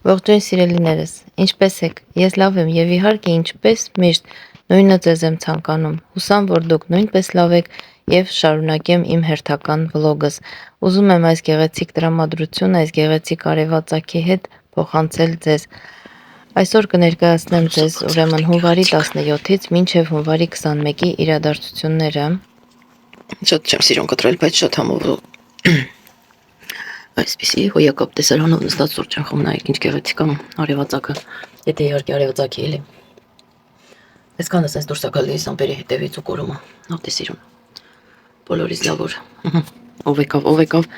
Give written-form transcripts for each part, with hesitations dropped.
Ողջույն սիրելիներս, ինչպե՞ս եք, ես լավ եմ և իհարկե ինչպես միշտ նույնը ձեզ եմ ցանկանում, հուսամ, որ դուք նույնպես լավ եք և շարունակեմ իմ հերթական վլոգս, ուզում եմ այս գեղեցիկ տրամադրությունը այս գեղեցիկ արևածագի հետ փոխանցել ձեզ, այսօր կներկայացնեմ ձեզ ուրեմն հունվարի 17-ից մինչև հունվարի 21-ի իրադարձությունները, Շատ չեմ սիրուն կտրել, բայց շատ համով այսպիսի հոյակապ տեսարանով նստած սուրճ եմ խմում, նայեք ինչ գեղեցիկ է արևածագը, եթե իհարկե արևածագի էլի։ Այսքանս այս դուրս է գալիս ամպերի հետևից ու կորումը, լավ թե սիրուն։ Բոլորից լավ որ ով եկավ,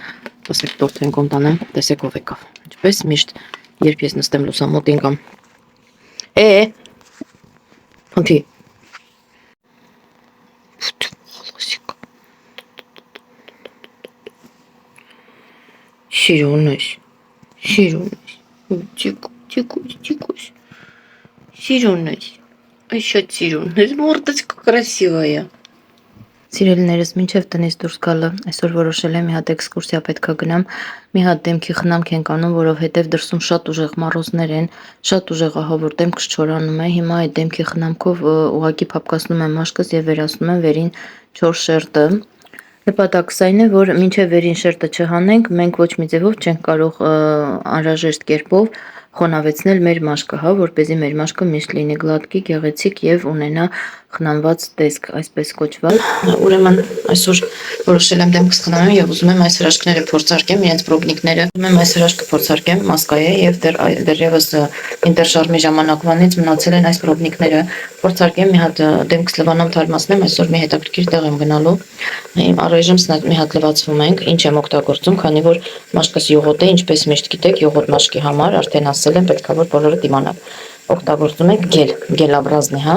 ասեք տորթեն կոնտանեմ, տեսեք ով եկավ։ Ինչպես միշտ, երբ ես նստեմ լուսամուտին կամ Փնթի Սիրուն ես, тикусь, սիրուն ես, ay շատ սիրուն ես, մորդочка красивая։ Սիրելիներս, մինչև տնից դուրս գալը, այսօր որոշել եմ մի հատ էքսկուրսիա պետքա գնամ, մի հատ դեմքի խնամք ենք անում, որովհետև դրսում շատ ուժեղ մառոզներ են, շատ ուժեղ ահա որ դեմքս չորանում է, հիմա այդ դեմքի խնամքով ուղղակի փափկացնում եմ մաշկս եւ վերացնում եմ վերին 4 շերտը։ Նպատակս այն է, որ մինչև վերին շերտը չհանենք, մենք ոչ մի ձևով չենք կարող անհրաժեշտ կերպով խոնավեցնել մեր մաշկը, հա, որպեսզի մեր մաշկը միշտ լինի գլատկի, գեղեցիկ եւ ունենա խնամված տեսք, այսպես կոչված։ Ուրեմն այսօր որոշել եմ դեմքս խնամեմ եւ ուզում եմ այս հրաշքները փորձարկեմ, իրենց պրոբնիկները։ Ուզում եմ այս հրաշքը փորձարկեմ, մասկայե եւ դեռևս ինտերշարժի ժամանակվանից մնացել են այս պրոբնիկները։ Փորձարկեմ մի հատ դեմքս լվանամ թարմացնեմ, այսօր մի հետաքրքիր տեղ եմ գնալու։ Առայժմ մի հատ լվացվում ենք, ինչ եմ օգտագործում, քանի որ մաշկս յուղոտ է, ինչպես միշտ գիտեք, յուղոտ մաշկի համար արդեն ասել եմ, պետքա որ բոլորը դիմանան։ Օգտագործում ենք գելաբրազնի, հա։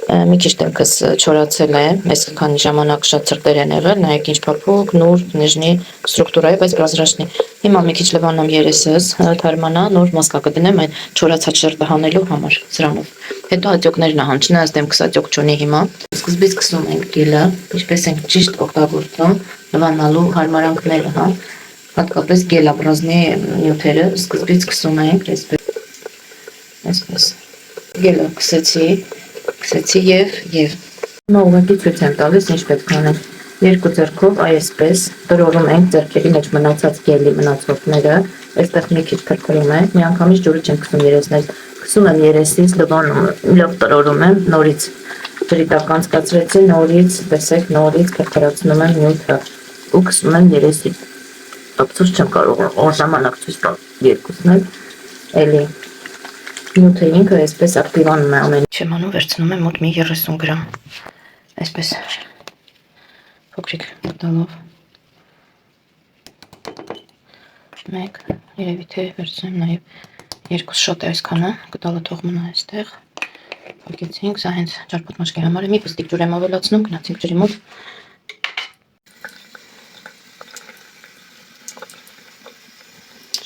Մի քիչ դեմքս չորացել է, այս քանի ժամանակ շատ ցրտեր են եղել, նայեք ինչ փափուկ, նուրբ, նեժնի ստրուկտուրա է, բայց պրազրաշնի։ Հիմա մի քիչ լվանամ երեսս, թարմանա, նոր մասկա կդնեմ այն չորացած շերտը հանելու համար, սրանով։ Հետո ատյոկներն ահան, չնայած դեմքս ատյոկ չունի հիմա։ Սկզբից սկսում ենք գելը, ինչպես ենք ճիշտ օգտագործում լվանալու հարմարանքները, հա։ Հատկապես գելաբրազնի նյութերը սկզբից սկսում ենք այսպես։ Գելը քսեցի եւ հիմա ուղղակի ցույց եմ տալիս ինչ պետք է անենք։ Երկու ձեռքով այսպես տրորում ենք ձեռքերի մեջ մնացած գելի մնացորդները, այստեղ մի քիչ փրփրում ենք, միանգամից ջուրը չեմ քսում երեսից, քսում եմ երեսից, լվանում, լավ տրորում եմ, նորից ջրի տակ անցկացրեցի, նորից, տեսեք, նորից փրփրացնում եմ նյութը ու քսում եմ երեսից։ Ափսոս չեմ կարող ժամանակ ցույց տալ երկուսն էլ, էլի նյութը ինքը այսպես ակտիվանում է ամեն ինչ։ Չեմ անում, վերցնում եմ մոտ մի 30 գրամ, այսպես փոքրիկ տալով, մեկ, երևի թե վերցնեմ նաև երկուս շոտ է այսքանը, կտալը թող մնա այստեղ, փոքեցինք, սա հենց ճարպոտ մաշկի համար է, մի պստիկ ջուր եմ ավելացնում, գնացինք ջրի մոտ,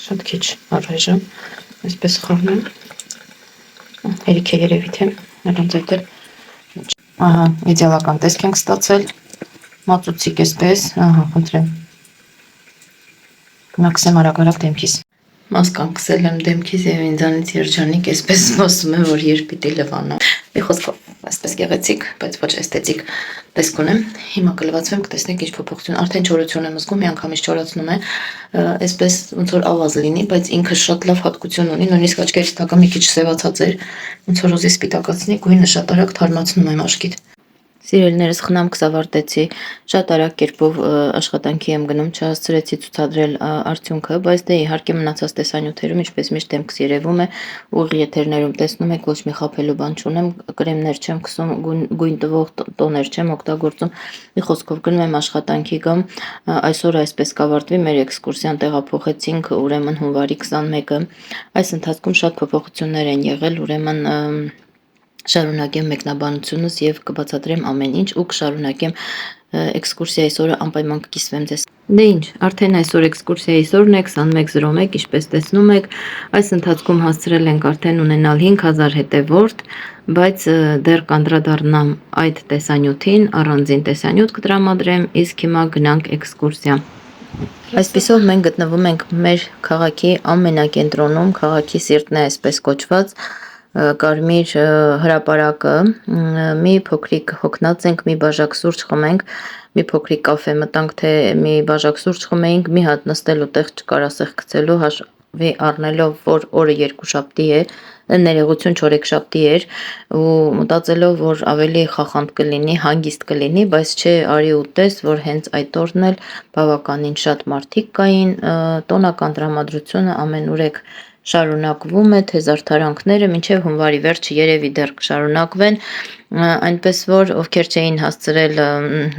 շատ քիչ առայժմ, այսպես խառնում, հերիք է երևի թե, նրանց այդ էլ, ահա, իդեալական տեսք ենք ստացել, մածուցիկ այսպես, ահա, խնդրեմ, մաքսեմ արագ դեմքիս, մասկան կսել եմ դեմքիս և ինձանից երջանիկ, այսպես ասում եմ, որ երբ պիտի լվանամ, մի խոսքով, այսպես գեղեցիկ, բայց ոչ էսթետիկ տեսք ունեմ, հիմա կլվացվեմ, կտեսնեք ինչ փոփոխություն, արդեն չորություն եմ զգում, միանգամից չորացնում է, այսպես ոնց որ ավազ լինի, բայց ինքը շատ լավ հատկություն ունի, նույնիսկ աչքերից տակը մի քիչ սևացած էր, ոնց որ ուզի սպիտակացնի, գույնը շատ արագ թարմացնում է մաշկիդ։ Սիրելիներս, խնամքս ավարտեցի, շատ արագ կերպով աշխատանքի եմ գնում, չհասցրեցի ցուցադրել արդյունքը, բայց դե իհարկե մնացած տեսանյութերում, ինչպես միշտ դեմքս երևում է, ուղիղ եթերներում տեսնում եք, ոչ մի խաբելու բան չունեմ, կրեմներ չեմ քսում, գույն տվող տոներ չեմ օգտագործում, մի խոսքով գնում եմ աշխատանքի գամ, այսօր այսպես կավարտվի մեր էքսկուրսիան, տեղափոխեցինք ուրեմն հունվարի 21-ը, այս ընթացքում շատ փոփոխություններ են եղել, ուրեմն շարունակեմ մեկնաբանությունս եւ կբացատրեմ ամեն ինչ ու կշարունակեմ էքսկուրսիայի օրը անպայման կկիսվեմ ձեզ։ Դե ինչ, արդեն այսօր էքսկուրսիայի օրն է 21:01, ինչպես տեսնում եք, այս ընթացքում հասցրել ենք արդեն ունենալ 5000 հետևորդ, բայց դեռ կանդրադառնամ այդ տեսանյութին, առանձին տեսանյութ կտրամադրեմ, իսկ հիմա գնանք էքսկուրսիա։ Այսպիսով մենք գտնվում ենք մեր քաղաքի ամենակենտրոնում, քաղաքի սիրտն է այսպես կոչված, կարմիր հրապարակը, մի փոքրիկ հոգնած ենք, մի բաժակ սուրճ խմենք, մի փոքրիկ կաֆե մտանք, թե մի բաժակ սուրճ խմեինք, մի հատ նստելու տեղ չկար ասեղ գցելու, հաշվի առնելով, որ օրը երկուշաբթի է, ներողություն չորեքշաբթի էր ու մտածելով, որ ավելի խախանդ կլինի, հանգիստ կլինի, բայց չէ, արի ու տես, որ հենց այդ օրն էլ բավականին շատ մարդիկ կային, տոնական տրամադրությունը ամենուրեք շարունակվում է, թե զարդարանքները մինչև հունվարի վերջը երևի դեռ կշարունակվեն, այնպես որ ովքեր չէին հասցրել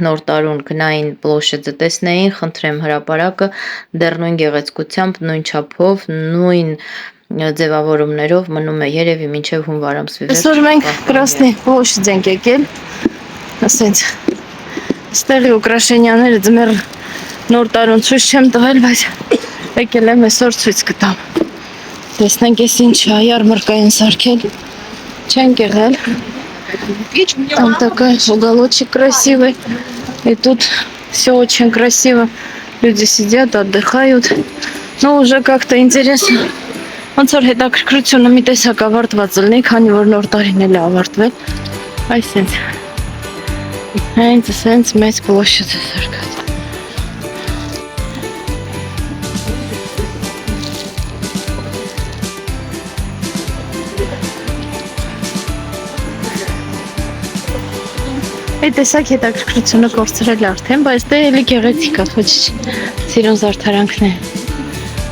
նոր տարուն գնային պլոշեձը տեսնեին, խնդրեմ հրապարակը դեռ նույն գեղեցկությամբ, նույն չափով, նույն ձևավորումներով մնում է երևի մինչև հունվար ամսվի վերջ։ Այսօր մենք Կրասնի պլոշեձ ենք եկել, ասենց ստեղի ուկրաշենյաները ձմեր նոր տարուն ցույց չեմ տվել, բայց եկել եմ այսօր ցույց կտամ։ Տեսնենք ես ինչ ярмаркային սարքել, չենք եղել, там такой уголочек красивый, и тут все очень красиво, люди сидят, отдыхают, но уже как-то интересно, ոնց որ հետաքրքրությունը մի տեսակ ավարտված լինի, քանի որ նոր տարին էլ է ավարտվել, այսինքն հենց մեծ պլոշեձ է սարքած։ Այդ տեսակ հետաքրքրությունը կորցրել արդեն, բայց դե էլի գեղեցիկ է, ոչ սիրուն զարդարանքն է։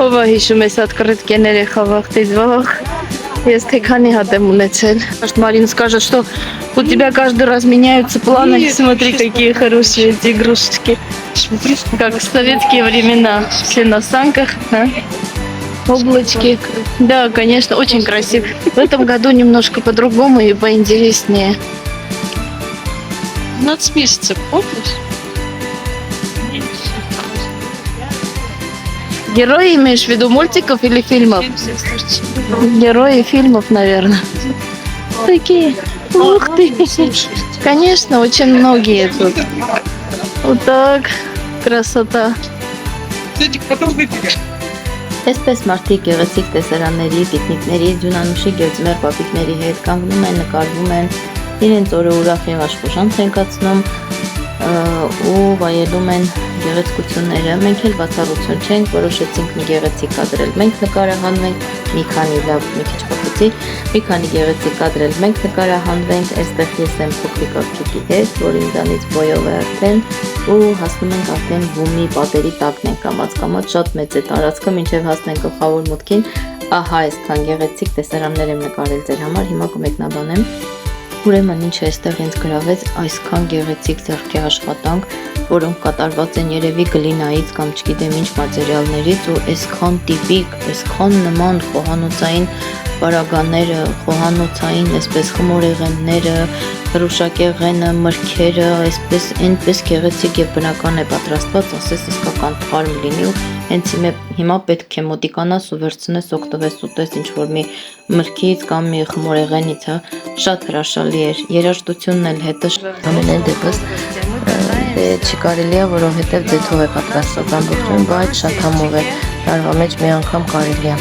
Ով է հիշում ես այդ կռիթկեները խաղաղտից վաղ, ես թե քանի հատ եմ ունեցել։ Марин скажет, что у тебя каждый раз меняются планы, смотри, какие хорошие эти игрушечки. Как в советские времена, все на санках, да? Облачки. Да, конечно, очень красиво. В этом году немножко по-другому и поинтереснее. Нацмесяца, помнишь? Герои имеешь в виду мультиков или фильмов? Герои фильмов, наверное. Такие. Ух ты. Конечно, очень многие тут. Вот так. Красота. Այսպես մարդիկ գեղեցիկ տեսարանների, պիկնիկների, ձյունանուշի գերձմեր պապիկների հետ կանգնում են, նկարվում են, իրենց օրը ուրախ եւ աշխուժանց են կացնում ու վայելում են գեղեցկությունները։ Մենք էլ բացառություն չենք, որոշեցինք մի գեղեցիկ կադրել մենք նկարահանվենք, մի քանի լավ, մի քիչ փոխեցի, մի քանի գեղեցիկ կադրել մենք նկարահանվենք, այստեղ ես եմ փոքրիկ աղջիկի հետ, որ ինձանից բոյով է արդեն ու հասնում ենք արդեն բումի պատերի տակն ենք կամաց շատ մեծ է տարածքը, մինչև հասնենք գլխավոր մուտքին, ահա այսքան գեղեցիկ տեսարաններ եմ նկարել ձեր համար, հիմա կմեկնաբանեմ։ Ուրեմն ինչ է այստեղ ինձ գրավեց այսքան գեղեցիկ ձեռքի աշխատանք, որոնք կատարված են երևի գլինայից կամ չգիտեմ ինչ մատերիալներից ու այսքան տիպիկ, այսքան նման խոհանոցային պարագաները, խոհանոցային այսպես խմորեղենները, հրուշակեղենը, մրգերը, այսպես այնպես գեղեցիկ եւ բնական է պատրաստված, ասես իսկական թարմ լինի ու հենց հիմա պետք է մոտիկանաս ու վերցնես օգտվես ուտես ինչ որ մի մրգից կամ մի խմորեղենից, հա, շատ հրաշալի էր, երաժշտությունն էլ հետը ամենայն դեպս դե չի կարելի է, որովհետև ձեթով է պատրաստված ամբողջովին, բայց շատ համով է, տարվա մեջ մի անգամ կարելի է։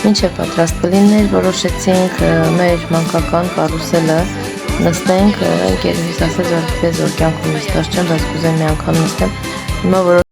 Մինչև պատրաստ կլիներ, որոշեցինք մեր մանկական կարուսելը նստենք, ընկերուհիս ասաց, որ քեզ որ կյանքում նստած չեմ, բայց կուզեմ մի անգամ նստեմ։ Հիմա որոշ